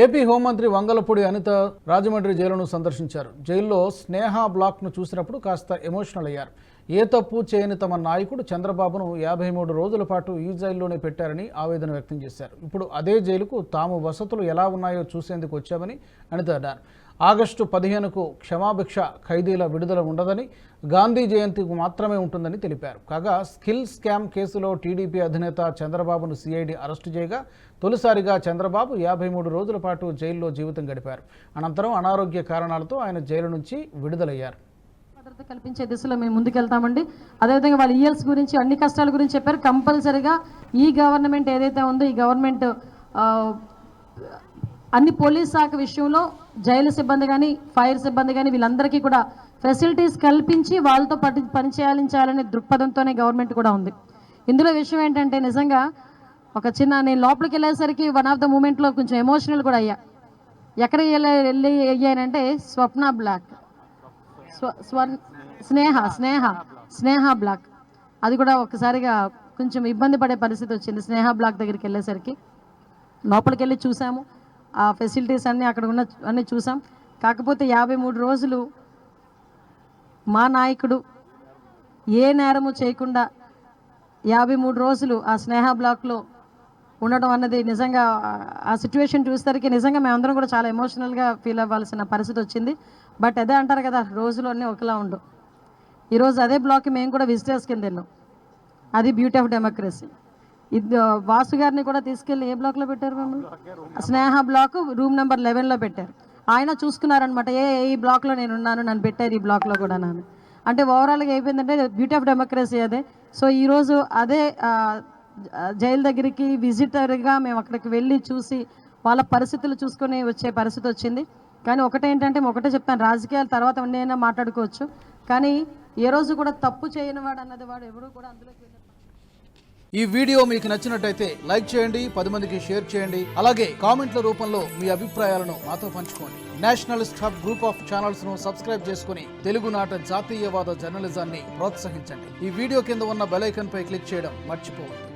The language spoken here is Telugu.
ఏపీ హోంమంత్రి వంగలపూడి అనిత రాజమండ్రి జైలును సందర్శించారు. జైల్లో స్నేహ బ్లాక్ను చూసినప్పుడు కాస్త ఎమోషనల్ అయ్యారు. ఏ తప్పు చేయని తమ నాయకుడు చంద్రబాబును 53 రోజుల పాటు ఈ జైల్లోనే పెట్టారని ఆవేదన వ్యక్తం చేశారు. ఇప్పుడు అదే జైలుకు తాము వసతులు ఎలా ఉన్నాయో చూసేందుకు వచ్చామని అనిత అన్నారు. ఆగస్టు 15కు క్షమాభిక్ష ఖైదీల విడుదల ఉండదని, గాంధీ జయంతికి మాత్రమే ఉంటుందని తెలిపారు. కాగా స్కిల్ స్కామ్ కేసులో టీడీపీ అధినేత చంద్రబాబును సిఐడి అరెస్టు చేయగా తొలిసారిగా చంద్రబాబు 53 రోజుల పాటు జైల్లో జీవితం గడిపారు. అనంతరం అనారోగ్య కారణాలతో ఆయన జైలు నుంచి విడుదలయ్యారు. భద్రత కల్పించే దిశలో మేము ముందుకెళ్తామండి. అదేవిధంగా వాళ్ళ ఈఎల్స్ గురించి అన్ని కష్టాల గురించి చెప్పారు. కంపల్సరీగా ఈ గవర్నమెంట్ ఏదైతే ఉందో ఈ గవర్నమెంట్ అన్ని పోలీస్ శాఖ విషయంలో జైలు సిబ్బంది కానీ ఫైర్ సిబ్బంది కానీ వీళ్ళందరికీ కూడా ఫెసిలిటీస్ కల్పించి వాళ్ళతో పనిచేయాలనే దృక్పథంతోనే గవర్నమెంట్ కూడా ఉంది. ఇందులో విషయం ఏంటంటే నిజంగా నేను లోపలికి వెళ్ళేసరికి వన్ ఆఫ్ ద మూమెంట్లో కొంచెం ఎమోషనల్ కూడా అయ్యా. ఎక్కడికి వెళ్ళి అయ్యానంటే స్వప్న బ్లాక్, స్నేహ బ్లాక్, అది కూడా ఒకసారిగా కొంచెం ఇబ్బంది పడే పరిస్థితి వచ్చింది. స్నేహ బ్లాక్ దగ్గరికి వెళ్ళేసరికి లోపలికి వెళ్ళి చూసాము, ఆ ఫెసిలిటీస్ అన్నీ అక్కడ అన్నీ చూసాం. కాకపోతే 53 రోజులు మా నాయకుడు ఏ నేరము చేయకుండా 53 రోజులు ఆ స్నేహ బ్లాక్లో ఉండడం అన్నది నిజంగా ఆ సిచ్యువేషన్ చూసేసరికి నిజంగా మేమందరం కూడా చాలా ఎమోషనల్గా ఫీల్ అవ్వాల్సిన పరిస్థితి వచ్చింది. బట్ అదే అంటారు కదా, రోజులు అన్నీ ఒకలా ఉండవు. ఈరోజు అదే బ్లాక్కి మేము కూడా విజిటర్స్ కింద వెళ్ళాం. అది బ్యూటీ ఆఫ్ డెమోక్రసీ. వాసు గారిని కూడా తీసుకెళ్ళి ఏ బ్లాక్లో పెట్టారు మమ్మల్ని? స్నేహ బ్లాక్ రూమ్ నెంబర్ 11లో పెట్టారు. ఆయన చూసుకున్నారనమాట, ఈ బ్లాక్లో నేను ఉన్నాను, నన్ను పెట్టారు ఈ బ్లాక్లో కూడా నన్ను. అంటే ఓవరాల్గా అయిపోయిందంటే బ్యూటీ ఆఫ్ డెమోక్రసీ అదే. సో ఈరోజు అదే జైలు దగ్గరికి విజిటర్గా మేము అక్కడికి వెళ్ళి చూసి వాళ్ళ పరిస్థితులు చూసుకొని వచ్చే పరిస్థితి వచ్చింది. కానీ ఒకటే చెప్తాను, రాజకీయాల తర్వాత ఉన్నైనా మాట్లాడుకోవచ్చు, కానీ ఏ రోజు కూడా తప్పు చేయని వాడు అన్నది వాడు ఎవరు కూడా అందులోకి వెళ్ళారు. ఈ వీడియో మీకు నచ్చినట్టయితే లైక్ చేయండి, 10 మందికి షేర్ చేయండి. అలాగే కామెంట్ల రూపంలో మీ అభిప్రాయాలను మాతో పంచుకోండి. Nationalist hub group of channels ను సబ్స్క్రైబ్ చేసుకుని తెలుగునాట జాతీయవాద జర్నలిజాన్ని ప్రోత్సహించండి. ఈ వీడియో కింద ఉన్న బెల్ ఐకాన్ పై క్లిక్ చేయడం మర్చిపోవద్దు.